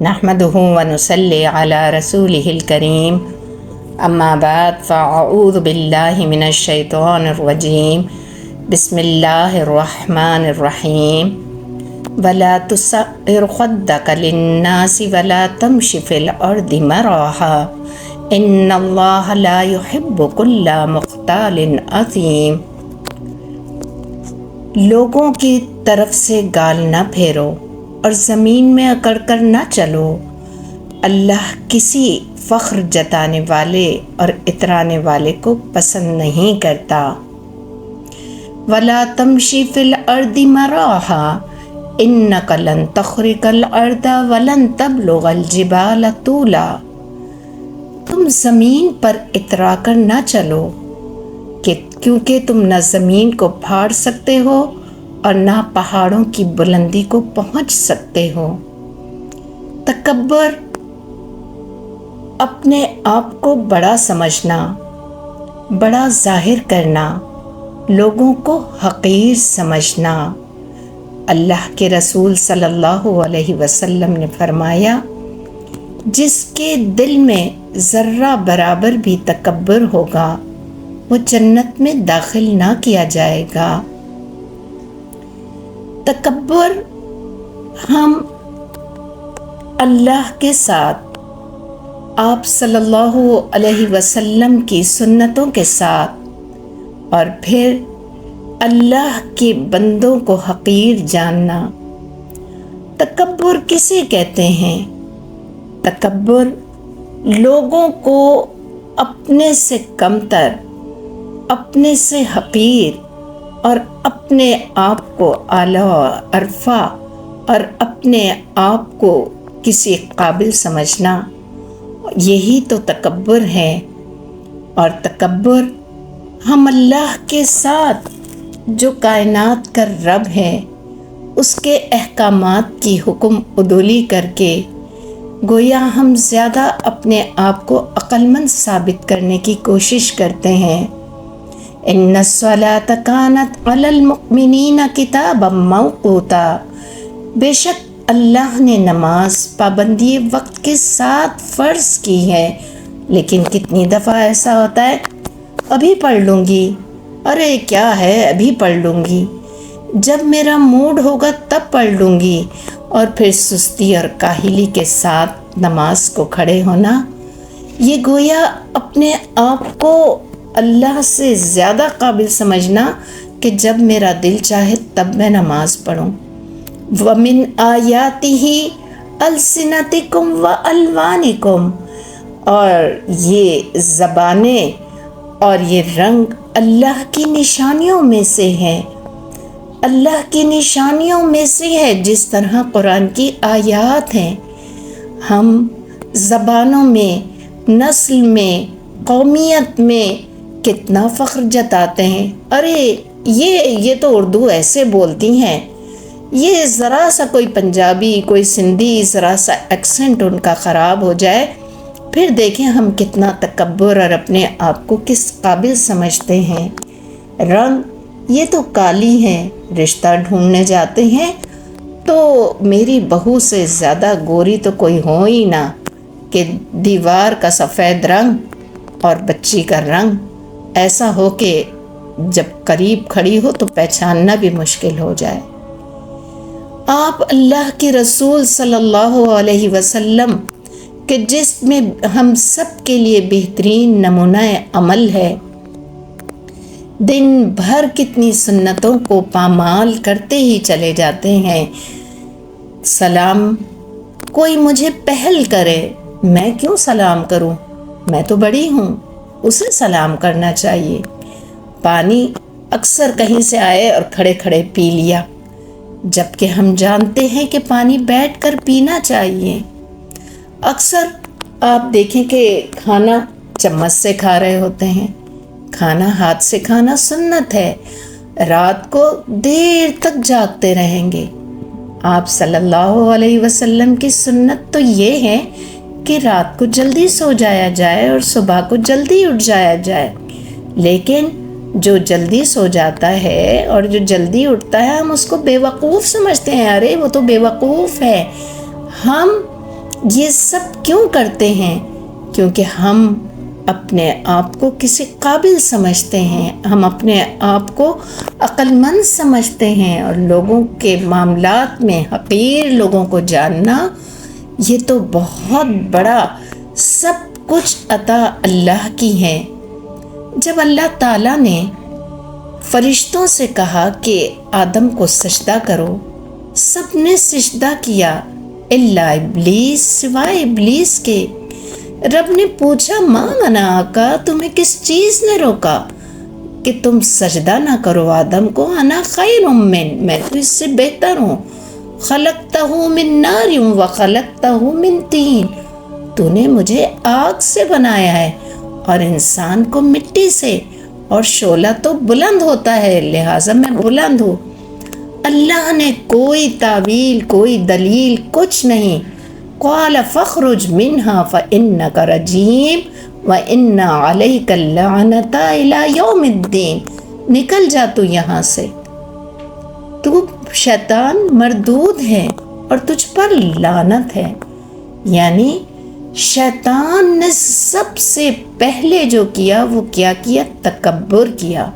نحمده ونصلي على رسوله الكريم اما بعد فاعوذ بالله من الشيطان الرجيم بسم الله الرحمن الرحيم ولا تصعر خدك للناس ولا تمش في الارض مرحا ان الله لا يحب كل مختال اثیم۔ لوگوں کی طرف سے گال نہ پھیرو اور زمین میں اکڑ کر نہ چلو۔ اللہ کسی فخر جتانے والے اور اترانے والے کو پسند نہیں کرتا۔ وَلَا تَمْشِ فِي الْأَرْضِ مَرَاحًا إِنَّكَ لَن تَخْرِقَ الْأَرْضَ وَلَن تَبْلُغَ الْجِبَالَ طُولًا۔ تم زمین پر اترا کر نہ چلو کیونکہ تم نہ زمین کو پھاڑ سکتے ہو اور نہ پہاڑوں کی بلندی کو پہنچ سکتے ہو۔ تکبر اپنے آپ کو بڑا سمجھنا، بڑا ظاہر کرنا، لوگوں کو حقیر سمجھنا۔ اللہ کے رسول صلی اللہ علیہ وسلم نے فرمایا، جس کے دل میں ذرہ برابر بھی تکبر ہوگا وہ جنت میں داخل نہ کیا جائے گا۔ تکبر ہم اللہ کے ساتھ، آپ صلی اللہ علیہ وسلم کی سنتوں کے ساتھ، اور پھر اللہ کے بندوں کو حقیر جاننا۔ تکبر کسے کہتے ہیں؟ تکبر لوگوں کو اپنے سے کمتر، اپنے سے حقیر اور اپنے آپ کو اعلیٰ عرفہ اور اپنے آپ کو کسی قابل سمجھنا، یہی تو تکبر ہے۔ اور تکبر ہم اللہ کے ساتھ، جو کائنات کا رب ہے، اس کے احکامات کی حکم عدولی کر کے گویا ہم زیادہ اپنے آپ کو عقل مند ثابت کرنے کی کوشش کرتے ہیں۔ ان الصلاۃ کانت علی المؤمنین کتابا موقوتا، بے شک اللہ نے نماز پابندی وقت کے ساتھ فرض کی ہے، لیکن کتنی دفعہ ایسا ہوتا ہے، ابھی پڑھ لوں گی، ارے کیا ہے ابھی پڑھ لوں گی، جب میرا موڈ ہوگا تب پڑھ لوں گی، اور پھر سستی اور کاہلی کے ساتھ نماز کو کھڑے ہونا۔ یہ گویا اپنے آپ کو اللہ سے زیادہ قابل سمجھنا کہ جب میرا دل چاہے تب میں نماز پڑھوں۔ وَمِنْ آيَاتِهِ أَلْسِنَتِكُمْ وَأَلْوَانِكُمْ، اور یہ زبانیں اور یہ رنگ اللہ کی نشانیوں میں سے ہیں۔ اللہ کی نشانیوں میں سے ہے، جس طرح قرآن کی آیات ہیں۔ ہم زبانوں میں، نسل میں، قومیت میں کتنا فخر جتاتے ہیں، ارے یہ تو اردو ایسے بولتی ہیں، یہ ذرا سا کوئی پنجابی، کوئی سندھی، ذرا سا ایکسنٹ ان کا خراب ہو جائے، پھر دیکھیں ہم کتنا تکبر اور اپنے آپ کو کس قابل سمجھتے ہیں۔ رنگ یہ تو کالی ہیں، رشتہ ڈھونڈنے جاتے ہیں تو میری بہو سے زیادہ گوری تو کوئی ہو ہی نہ، کہ دیوار کا سفید رنگ اور بچی کا رنگ ایسا ہو کہ جب قریب کھڑی ہو تو پہچاننا بھی مشکل ہو جائے۔ آپ اللہ کے رسول صلی اللہ علیہ وسلم کہ جس میں ہم سب کے لیے بہترین نمونہ عمل ہے، دن بھر کتنی سنتوں کو پامال کرتے ہی چلے جاتے ہیں۔ سلام کوئی مجھے پہل کرے، میں کیوں سلام کروں؟ میں تو بڑی ہوں، اسے سلام کرنا چاہیے۔ پانی اکثر کہیں سے آئے اور کھڑے کھڑے پی لیا، جبکہ ہم جانتے ہیں کہ پانی بیٹھ کر پینا چاہیے۔ اکثر آپ دیکھیں کہ کھانا چمچ سے کھا رہے ہوتے ہیں، کھانا ہاتھ سے کھانا سنت ہے۔ رات کو دیر تک جاگتے رہیں گے۔ آپ صلی اللہ علیہ وسلم کی سنت تو یہ ہے کہ رات کو جلدی سو جایا جائے اور صبح کو جلدی اٹھ جایا جائے، لیکن جو جلدی سو جاتا ہے اور جو جلدی اٹھتا ہے ہم اس کو بے وقوف سمجھتے ہیں، ارے وہ تو بے وقوف ہے۔ ہم یہ سب کیوں کرتے ہیں؟ کیونکہ ہم اپنے آپ کو کسی قابل سمجھتے ہیں، ہم اپنے آپ کو عقل مند سمجھتے ہیں، اور لوگوں کے معاملات میں حقیر لوگوں کو جاننا یہ تو بہت بڑا سب کچھ عطا اللہ کی ہے۔ جب اللہ تعالیٰ نے فرشتوں سے کہا کہ آدم کو سجدہ کرو، سب نے سجدہ کیا الا ابلیس، سوائے ابلیس کے۔ رب نے پوچھا ماں منعک، تمہیں کس چیز نے روکا کہ تم سجدہ نہ کرو آدم کو؟ انا خیر میں تو اس سے بہتر ہوں، خلقتہ من نار وخلقتہ من طین، تو نے مجھے آگ سے بنایا ہے اور انسان کو مٹی سے، اور شعلہ تو بلند ہوتا ہے لہٰذا میں بلند ہوں۔ اللہ نے کوئی تعویل، کوئی دلیل، کچھ نہیں۔ قال فاخرج منها فإنك رجیم وإن عليك اللعنة إلى يوم الدین، نکل جا تو یہاں سے، تو شیطان مردود ہے اور تجھ پر لعنت ہے۔ یعنی شیطان نے سب سے پہلے جو کیا وہ کیا تکبر کیا،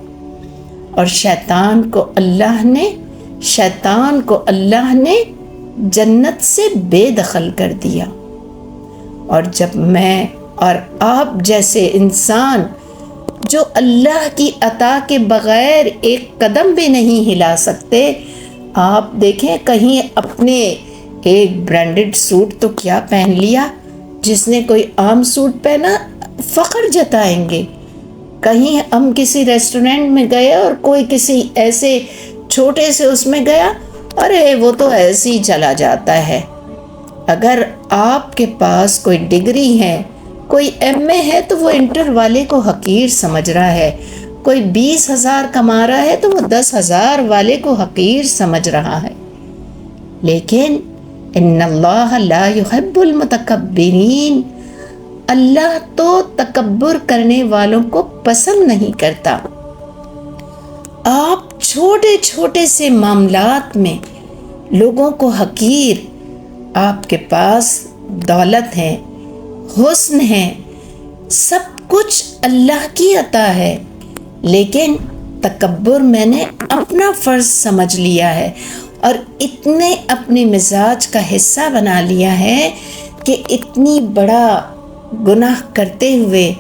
اور شیطان کو اللہ نے جنت سے بے دخل کر دیا۔ اور جب میں اور آپ جیسے انسان جو اللہ کی عطا کے بغیر ایک قدم بھی نہیں ہلا سکتے، آپ دیکھیں کہیں اپنے ایک برانڈڈ سوٹ تو کیا پہن لیا، جس نے کوئی عام سوٹ پہنا فخر جتائیں گے۔ کہیں ہم کسی ریسٹورنٹ میں گئے اور کوئی کسی ایسے چھوٹے سے اس میں گیا، ارے وہ تو ایسے ہی چلا جاتا ہے۔ اگر آپ کے پاس کوئی ڈگری ہے، کوئی ایم اے ہے، تو وہ انٹر والے کو حقیر سمجھ رہا ہے، کوئی 20,000 کما رہا ہے تو وہ 10,000 والے کو حقیر سمجھ رہا ہے۔ لیکن ان اللہ لا يحب المتکبرین، اللہ تو تکبر کرنے والوں کو پسند نہیں کرتا۔ آپ چھوٹے چھوٹے سے معاملات میں لوگوں کو حقیر، آپ کے پاس دولت ہے، حسن ہے، سب کچھ اللہ کی عطا ہے، لیکن تکبر میں نے اپنا فرض سمجھ لیا ہے اور اتنے اپنے مزاج کا حصہ بنا لیا ہے کہ اتنی بڑا گناہ کرتے ہوئے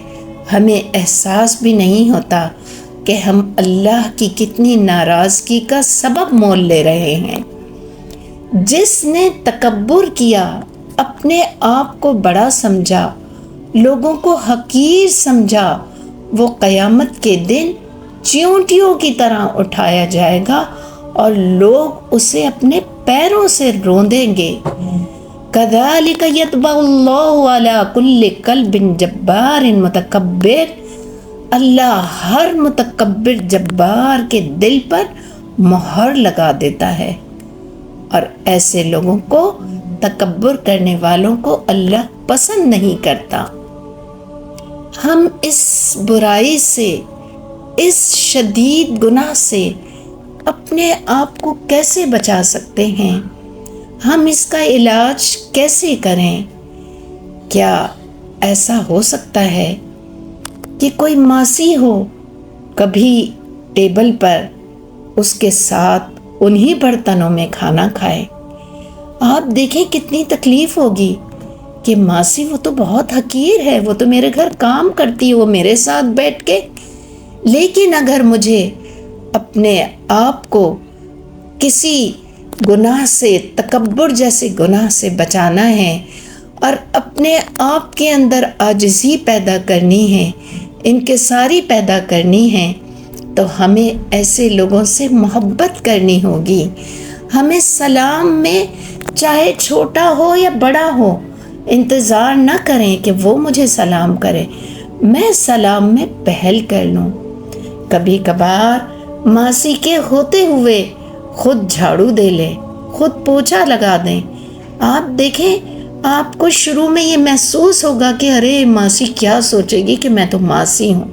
ہمیں احساس بھی نہیں ہوتا کہ ہم اللہ کی کتنی ناراضگی کا سبب مول لے رہے ہیں۔ جس نے تکبر کیا، اپنے آپ کو بڑا سمجھا، لوگوں کو حقیر سمجھا، وہ قیامت کے دن چیونٹیوں کی طرح اٹھایا جائے گا اور لوگ اسے اپنے پیروں سے روندیں گے۔ کذالک یطبع اللہ علی کل قلب جبار متکبر، اللہ ہر متکبر جبار کے دل پر مہر لگا دیتا ہے، اور ایسے لوگوں کو، تکبر کرنے والوں کو اللہ پسند نہیں کرتا۔ ہم اس برائی سے، اس شدید گناہ سے اپنے آپ کو کیسے بچا سکتے ہیں؟ ہم اس کا علاج کیسے کریں؟ کیا ایسا ہو سکتا ہے کہ کوئی ماسی ہو، کبھی ٹیبل پر اس کے ساتھ انہی برتنوں میں کھانا کھائے؟ آپ دیکھیں کتنی تکلیف ہوگی کہ ماسی وہ تو بہت حقیر ہے، وہ تو میرے گھر کام کرتی ہے، وہ میرے ساتھ بیٹھ کے، لیکن اگر مجھے اپنے آپ کو کسی گناہ سے، تکبر جیسے گناہ سے بچانا ہے اور اپنے آپ کے اندر عاجزی پیدا کرنی ہے، انکساری پیدا کرنی ہے، تو ہمیں ایسے لوگوں سے محبت کرنی ہوگی۔ ہمیں سلام میں چاہے چھوٹا ہو یا بڑا ہو، انتظار نہ کریں کہ وہ مجھے سلام کرے، میں سلام میں پہل کر لوں۔ کبھی کبھار ماسی کے ہوتے ہوئے خود جھاڑو دے لیں، خود پوچھا لگا دیں۔ آپ دیکھیں، آپ کو شروع میں یہ محسوس ہوگا کہ ارے ماسی کیا سوچے گی کہ میں تو ماسی ہوں،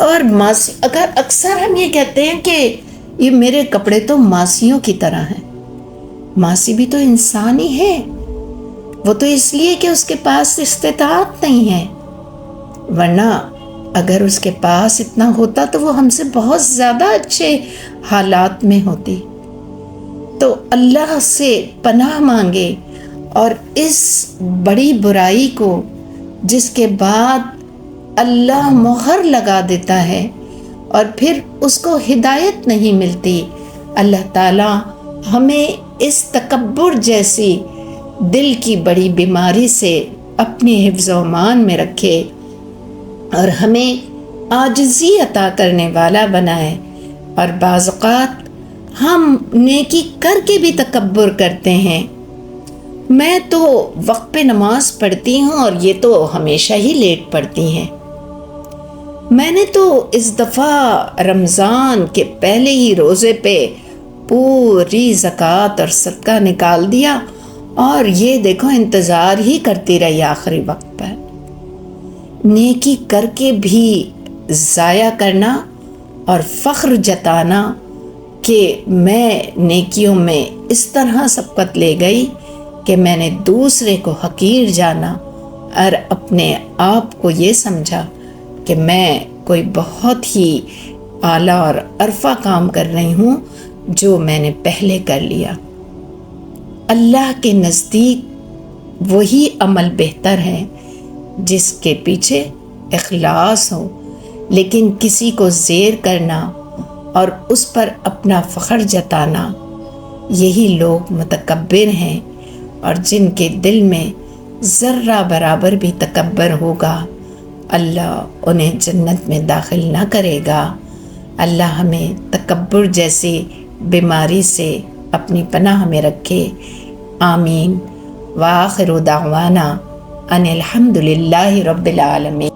اور ماسی، اگر اکثر ہم یہ کہتے ہیں کہ یہ میرے کپڑے تو ماسیوں کی طرح ہیں، ماسی بھی تو انسان ہی ہے، وہ تو اس لیے کہ اس کے پاس استطاعت نہیں ہے، ورنہ اگر اس کے پاس اتنا ہوتا تو وہ ہم سے بہت زیادہ اچھے حالات میں ہوتی۔ تو اللہ سے پناہ مانگے، اور اس بڑی برائی کو جس کے بعد اللہ مہر لگا دیتا ہے اور پھر اس کو ہدایت نہیں ملتی، اللہ تعالیٰ ہمیں اس تکبر جیسی دل کی بڑی بیماری سے اپنی حفظ و امان میں رکھے اور ہمیں عاجزی عطا کرنے والا بنائے۔ اور بعض اوقات ہم نیکی کر کے بھی تکبر کرتے ہیں، میں تو وقت پہ نماز پڑھتی ہوں اور یہ تو ہمیشہ ہی لیٹ پڑھتی ہیں، میں نے تو اس دفعہ رمضان کے پہلے ہی روزے پہ پوری زکوٰۃ اور صدقہ نکال دیا، اور یہ دیکھو انتظار ہی کرتی رہی آخری وقت پر۔ نیکی کر کے بھی ضائع کرنا اور فخر جتانا کہ میں نیکیوں میں اس طرح سبقت لے گئی کہ میں نے دوسرے کو حقیر جانا اور اپنے آپ کو یہ سمجھا کہ میں کوئی بہت ہی اعلیٰ اور عرفہ کام کر رہی ہوں جو میں نے پہلے کر لیا۔ اللہ کے نزدیک وہی عمل بہتر ہے جس کے پیچھے اخلاص ہو، لیکن کسی کو زیر کرنا اور اس پر اپنا فخر جتانا، یہی لوگ متکبر ہیں، اور جن کے دل میں ذرہ برابر بھی تکبر ہوگا اللہ انہیں جنت میں داخل نہ کرے گا۔ اللہ ہمیں تکبر جیسی بیماری سے اپنی پناہ میں رکھے، آمین۔ وآخر دعوانا ان الحمد للہ رب العالمین۔